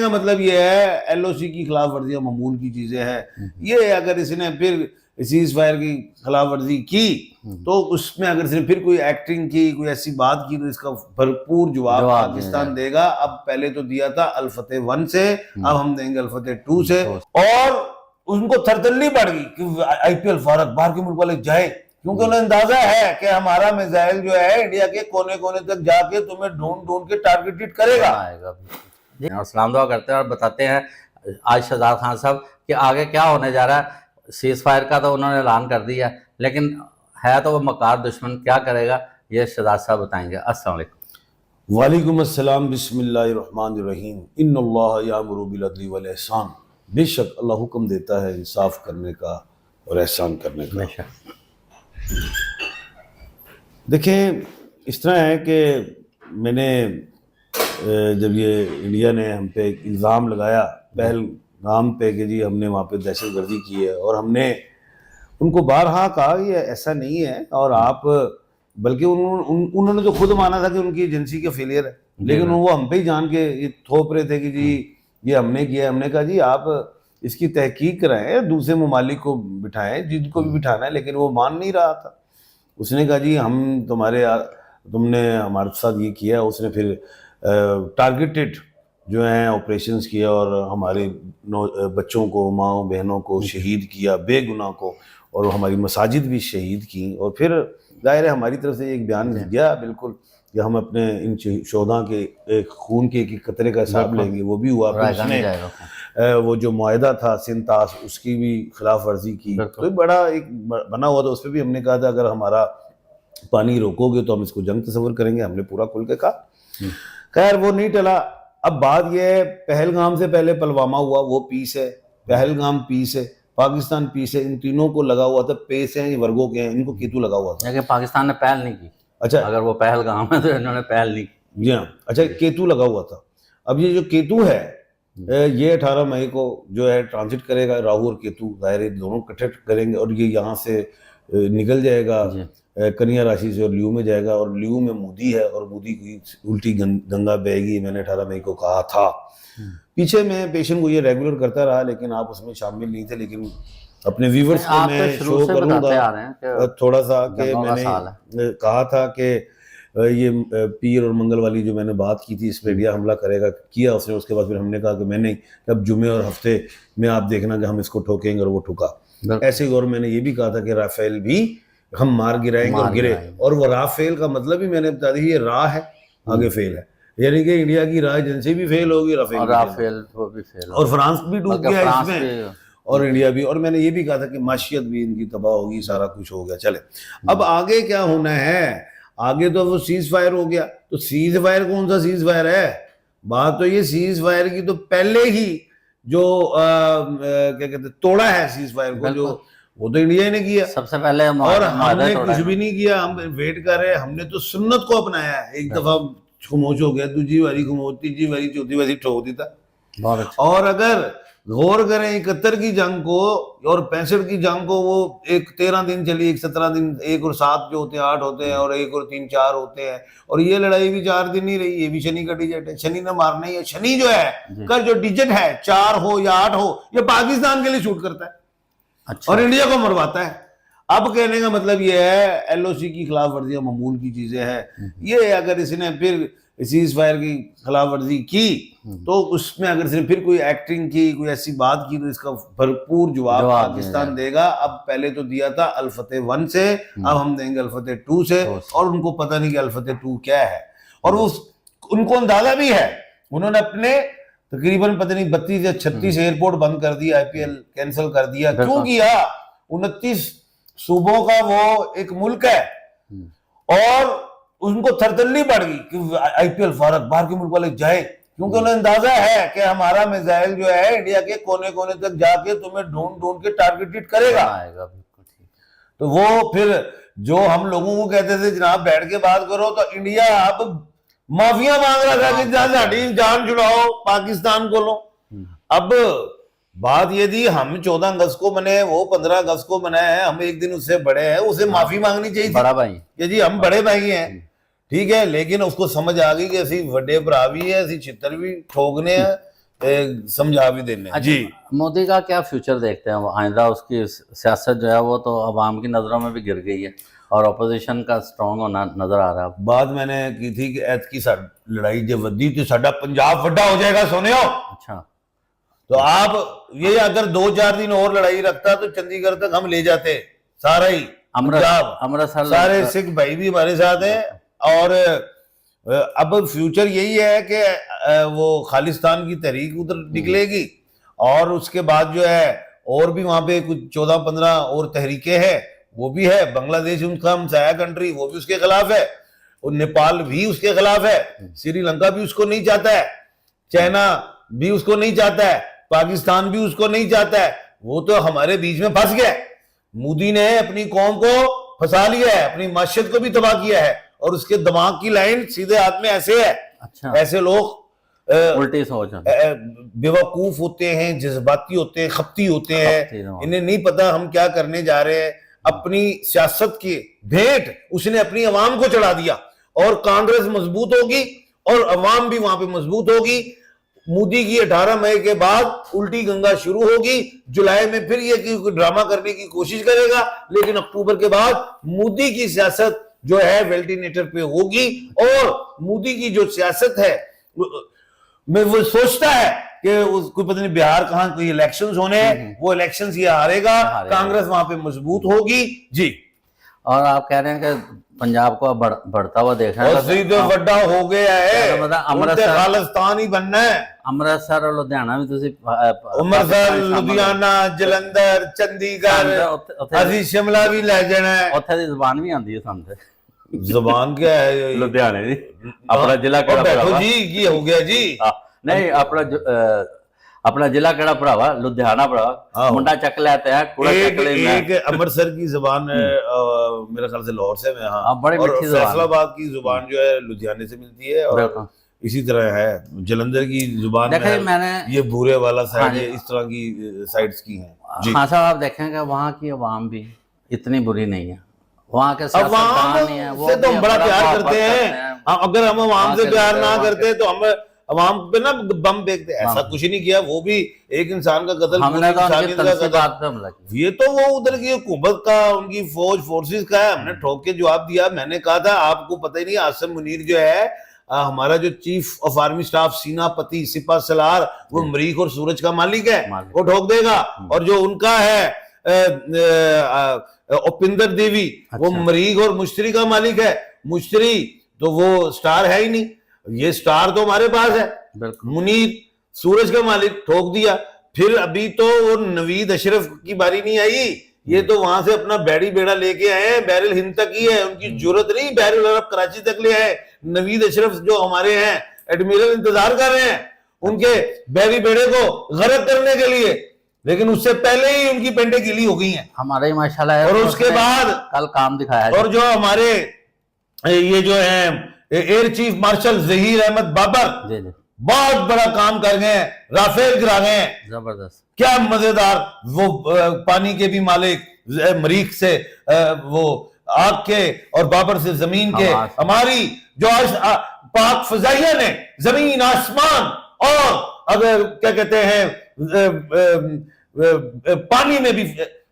का मतलब ये है एलओसी की खिलाफ वर्जियां मामूल की चीजें हैं। ये अगर इसने फिर सीज फायर की खिलाफ वर्जी की तो उसमें अगर इसने फिर कोई एक्टिंग की, कोई ऐसी बात की, तो इसका भरपूर जवाब पाकिस्तान देगा। अब पहले तो दिया था अल-फतेह 1 से, अब हम देंगे अल-फतेह 2 से। और उनको थरथल्ली पड़ गई कि आईपीएल फारक बाहर के मुल्क वाले जाए, क्योंकि उन्हें अंदाजा है कि हमारा मिसाइल जो है इंडिया के कोने कोने तक जाके तुम्हें ढूंढ ढूंढ के टारगेटेड करेगा। और सलाम दुआ करते हैं और बताते हैं आज शहजाद खान साहब कि आगे क्या होने जा रहा है। सीज फायर का तो उन्होंने ऐलान कर दिया, लेकिन है तो वो मकार दुश्मन, क्या करेगा ये शहजाद साहब बताएंगे। अस्सलाम वालेकुम। वालेकुम अस्सलाम, बिस्मिल्लाहिर्रहमानिर्रहीम। इन्नल्लाह यामुरु बिल अदली वल ihsan। बेशक अल्लाह हुक्म देता है इंसाफ करने का और एहसान करने का। देखें, इस तरह है कि मैंने जब ये इंडिया ने हम पे इल्ज़ाम लगाया पहलगाम पे कि जी हमने वहाँ पे दहशतगर्दी की है, और हमने उनको बारहा कहा ये ऐसा नहीं है, और आप बल्कि उन्होंने तो खुद माना था कि उनकी एजेंसी का फेलियर है, लेकिन वो हम पे ही जान के ये थोप रहे थे कि जी ये हमने किया। हमने कहा जी आप इसकी तहकीक कराएं, दूसरे ममालिक को बिठाएं, जिनको भी बिठाना है, लेकिन वो मान नहीं रहा था। उसने कहा जी हम तुमने हमारे साथ ये किया। उसने फिर टारगेटेड जो है ऑपरेशंस किया और हमारे बच्चों को, माओ बहनों को शहीद किया, बेगुनाह को, और हमारी मसाजिद भी शहीद की। और फिर जाहिर है हमारी तरफ से एक बयान गया बिल्कुल कि हम अपने इन शोधा के एक खून के एक कतरे का हिसाब लेंगे। वो भी हुआ। फिर उसने वो जो मुआहदा था सिंतास, उसकी भी खिलाफ वर्जी की। तो बड़ा एक बना हुआ था, उस पर भी हमने कहा था अगर हमारा पानी रोकोगे तो हम इसको जंग तस्वर करेंगे। हमने पूरा खुल के कहा। खैर वो नहीं टला। अब बात यह है, पहलगाम से पहले पुलवामा हुआ, वो पीस है। पहलगाम पीस है, पाकिस्तान पीस है। इन तीनों को लगा हुआ था, पेस है, वर्गों के हैं, इनको केतु लगा हुआ था। पाकिस्तान ने पहल नहीं की। अच्छा, अगर वो पहलगाम है तो इन्होंने पहल नहीं की। जी हाँ। अच्छा, केतु लगा हुआ था। अब ये जो केतु है ये 18 मई को जो है ट्रांजिट करेगा। राहु और केतु जाहिर दोनों इकट्ठे करेंगे और ये यहाँ से निकल जाएगा कन्या राशि से और लियो में जाएगा। और लियो में मोदी है और मोदी की उल्टी गंगा बहेगी। मैंने 18 मई को कहा था। पीछे मैं पेशेंट को ये रेगुलर करता रहा, लेकिन आप उसमें शामिल नहीं थे। लेकिन अपने व्यूवर्स को मैं शो करूंगा थोड़ा सा कि मैंने कहा था कि ये पीर और मंगल वाली जो मैंने बात की थी, इस पर इंडिया हमला करेगा, किया उसने। उसके बाद फिर हमने कहा कि मैंने अब जुमे और हफ्ते में आप देखना कि हम इसको ठोकेंगे, और वो ठुका। ऐसे ही और मैंने ये भी कहा था कि राफेल भी हम मार गिराएंगे और गिरे। और वो राफेल का मतलब भी मैंने बता दी, ये राह है, आगे फेल है। यानी कि इंडिया की राह एजेंसी भी फेल होगी, राफेल भी फेल, और फ्रांस भी डूब गया इसमें, और इंडिया भी। और मैंने ये भी कहा था कि माशियत भी इनकी तबाह होगी, सारा कुछ हो गया। चले, अब आगे क्या होना है? आगे तो वो सीज फायर हो गया। तो सीज फायर कौन सा सीज फायर है? बात तो ये सीज फायर की तो पहले ही जो क्या कहते तोड़ा है सीज फायर को, जो वो तो इंडिया ने किया सबसे पहले। और हमने कुछ भी नहीं किया, हम वेट कर रहे हैं। हमने तो सुन्नत को अपनाया है। एक दफा खामोश हो गया, दूसरी बारी खामोश, तीसरी बारी, चौथी बारी ठोक देता। बहुत अच्छा। और अगर गौर करें 71 की जंग को और 65 की जंग को, वो एक 13 दिन चली, एक 17 दिन, 1 और 7 जो होते हैं 8 होते हैं, और 1 और 3 4 होते हैं। और ये लड़ाई भी 4 दिन नहीं रही। ये भी शनि का डिजिट है, शनि ने मारना ही है। शनि जो है का जो डिजिट है, 4 हो या 8 हो, ये पाकिस्तान के लिए शूट करता है। अच्छा। और इंडिया को मरवाता है। अब कहने का मतलब ये है एलओसी की खिलाफ वर्जियां मामूल की चीजें हैं। ये अगर इसने फिर सीज फायर की खिलाफ वर्जी की तो उसमें अगर इसने फिर कोई एक्टिंग की, कोई ऐसी बात की, तो इसका भरपूर जवाब पाकिस्तान देगा। अब पहले तो दिया था अल-फतेह 1 से, अब हम देंगे अल-फतेह 2 से। और उनको पता नहीं कि अल-फतेह 2 क्या है, और वो उनको अंदाजा भी है। उन्होंने अपने तकरीबन पता नहीं 32 या 36 एयरपोर्ट बंद कर दिया, आईपीएल कैंसिल कर दिया। क्यों किया? 29 सूबों का वो एक मुल्क है, और उनको थरथल्ली पड़ गई कि आईपीएल फारक बाहर के मुल्क वाले जाए, क्योंकि उन्हें अंदाजा है कि हमारा मिसाइल जो है इंडिया के कोने कोने तक जाके तुम्हें ढूंढ ढूंढ के टारगेटेड करेगा। तो वो फिर जो हम लोगों को कहते थे जनाब बैठ के बात करो, तो इंडिया अब माफिया मांग रहा था कि साड़ी जान छुड़ाओ, पाकिस्तान को लो। अब बात ये थी, हम 14 अगस्त को मनाए, वो 15 अगस्त को मनाए हैं। हम एक दिन उससे बड़े हैं, उसे माफी मांगनी चाहिए, बड़ा भाई, कि जी हम बड़े भाई हैं, ठीक है। लेकिन उसको समझ आ गई कि असी बड़े भरा भी है, असी छितर भी ठोकने हैं, समझा भी देने। अच्छा, जी मोदी का क्या फ्यूचर देखते हैं? वो आइंदा उसकी सियासत जो है वो तो अवाम की नज़रों में भी गिर गई है और अपोजिशन का स्ट्रॉन्ग होना नजर आ रहा है। बात मैंने की थी कि ऐत की लड़ाई जब वधी तो साडा पंजाब वड्डा हो जाएगा सोनियो। अच्छा, तो आप ये अगर 2-4 दिन और लड़ाई रखता तो चंडीगढ़ तक हम ले जाते सारा ही पंजाब, अमृतसर सारे सिख भाई भी हमारे साथ हैं। और अब फ्यूचर यही है कि वो खालिस्तान की तहरीक उधर निकलेगी और उसके बाद जो है और भी वहां पे कुछ 14-15 और तहरीकें हैं, वो भी है। बांग्लादेश उनका हमसाया कंट्री, वो भी उसके खिलाफ है, और नेपाल भी उसके खिलाफ है, श्रीलंका भी उसको नहीं चाहता है, चाइना भी उसको नहीं चाहता है, पाकिस्तान भी उसको नहीं चाहता है। वो तो हमारे बीच में फंस गया। मोदी ने अपनी कौम को फंसा लिया है, अपनी माशियत को भी तबाह किया है, और उसके दिमाग की लाइन सीधे हाथ में ऐसे है। अच्छा, ऐसे लोग उल्टी सोच बेवकूफ होते हैं, जज्बाती होते हैं, खपती होते हैं, इन्हें नहीं पता हम क्या करने जा रहे हैं। अपनी सियासत की भेंट उसने अपनी अवाम को चढ़ा दिया, और कांग्रेस मजबूत होगी और अवाम भी वहां पे मजबूत होगी। मोदी की 18 मई के बाद उल्टी गंगा शुरू होगी। जुलाई में फिर ये ड्रामा करने की कोशिश करेगा, लेकिन अक्टूबर के बाद मोदी की सियासत जो है वेल्टिनेटर पे होगी। और मोदी की जो सियासत है, मैं वो सोचता है कि उसको पता नहीं बिहार कहां कोई इलेक्शंस होने हैं, वो इलेक्शंस ये हारेगा, कांग्रेस वहां पे मजबूत होगी। जी, और आप कह रहे हैं कि पंजाब को बढ़ता हुआ देख रहे हैं, तो बड़ा हो गया है, अमृतसर खालिस्तान ही बनना है। अमृतसर और लुधियाना भी तुसी अमृतसर, लुधियाना, जलंधर, चंडीगढ़, असी शिमला भी ले जाना है। उत्थे दी जुबान भी आंदी है सानू। जुबान क्या है लुधियाने दी, अपना जिला केड़ा बैठो जी, की हो गया जी? नहीं, अपना जिला केड़ा भरावा? लुधियाना भरावा, मुंडा चक लेते हैं, कूड़ा चक ले। एक अमृतसर की जुबान मेरे ख्याल से लाहौर से, बड़ी और मीठी जुबान। फैसलाबाद की जुबान जो है लुधियाने से मिलती है, और इसी तरह है जलंधर की जुबान देखिए, मैंने ये भूरे वाला साइड, ये इस तरह की साइड्स की हैं। हाँ साहब, आप देखेंगे वहाँ की अवाम भी इतनी बुरी नहीं है, वहाँ के सियासतदान नहीं है, वो से तो हम बड़ा प्यार करते हैं। अगर हम अवाम से प्यार ना करते तो हम अवाम पे ना बम फेंकते, ऐसा कुछ नहीं किया। वो भी एक इंसान का कत्ल, हमने तो ये तो वो उधर की हुकूमत का, उनकी फौज फोर्सेस का है। हमने ठोक के जवाब दिया। मैंने कहा था आपको पता ही नहीं, आसिम मुनीर जो है हमारा जो चीफ ऑफ आर्मी स्टाफ, सेनापति सिपा सलार, वो मरीख और सूरज का मालिक है, वो ठोक देगा। और जो उनका है उपिंदर देवी, वो मरीख और मुश्तरी का मालिक है। मुश्तरी तो वो स्टार है ही नहीं, ये स्टार तो हमारे पास है। मुनीर सूरज का मालिक ठोक दिया। फिर अभी तो वो नवीद अशरफ की बारी नहीं आई, ये तो वहां से अपना बैरी बेड़ा लेके आए हैं, बैरल हिंद तक ही है, उनकी जरूरत नहीं बैरल अरब कराची तक ले आए। नवीद अशरफ जो हमारे हैं एडमिरल, इंतजार कर रहे हैं उनके बैरी बेड़े को गरक करने के लिए, लेकिन उससे पहले ही उनकी पेंटे गीली हो गई हैं हमारे माशाल्लाह। और उसके बाद कल काम दिखाया। और जो हमारे ये जो है air chief marshal Zaheer Ahmed Babar, बहुत बड़ा काम कर गए हैं, राफेल गिरा गए हैं, जबरदस्त, क्या मजेदार। वो पानी के भी मालिक, मरीख से वो आग के और बाबर से जमीन के। हमारी जो आज पाक फजाइया ने जमीन आसमान और अगर क्या कहते हैं पानी में भी,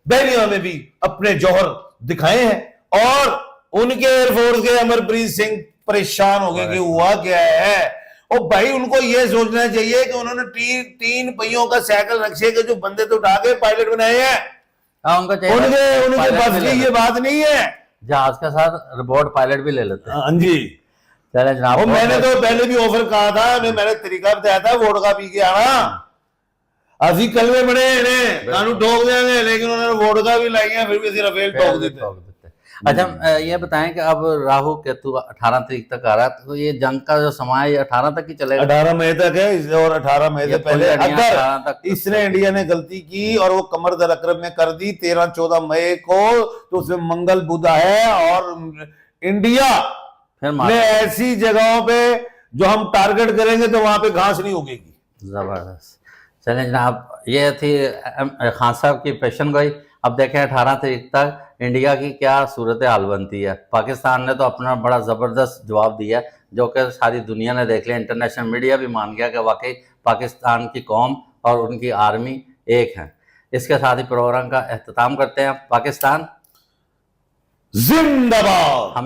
बहरिया में भी अपने जौहर दिखाए हैं। और उनके एयरफोर्स के अमरप्रीत सिंह परेशान हो गए कि हुआ क्या है। और भाई उनको ये सोचना चाहिए कि उन्होंने तीन पहियों का साइकिल रक्शे के जो बंदे तो उठा के पायलट बनाए हैं, उनके पास ये बात नहीं है। जहाज के साथ रोबोट पायलट भी ले लेते हैं। हाँ जी, चले जनाब। मैंने तो पहले भी ऑफर कहा था, मैंने तरीका बताया था, वोडका पी के आना। अभी कलवे बने कानू ठोक देंगे, लेकिन उन्होंने वोडका भी लाई है, फिर भी सिर्फ फेल ठोक देते। अच्छा, ये बताएं कि अब राहु केतु 18 तारीख तक आ रहा है, तो ये जंग का जो समय है 18 तक ही चलेगा? 18 मई तक है, और 18 मई से पहले अगर इसने इंडिया ने गलती की और वो कमर दर अक्रब में कर दी 13-14 मई को, तो उसमें मंगल बुध है और इंडिया में ऐसी जगहों पे जो हम टारगेट करेंगे तो वहां पे घास नहीं उगेगी। जबरदस्त। चलें जनाब, ये थी खान साहब की पेशन गोई। अब देखें 18 तारीख तक इंडिया की क्या सूरत हाल बनती है। पाकिस्तान ने तो अपना बड़ा ज़बरदस्त जवाब दिया, जो कि सारी दुनिया ने देख लिया, इंटरनेशनल मीडिया भी मान गया कि वाकई पाकिस्तान की कौम और उनकी आर्मी एक है। इसके साथ ही प्रोग्राम का अख्ताम करते हैं। पाकिस्तान जिंदाबाद।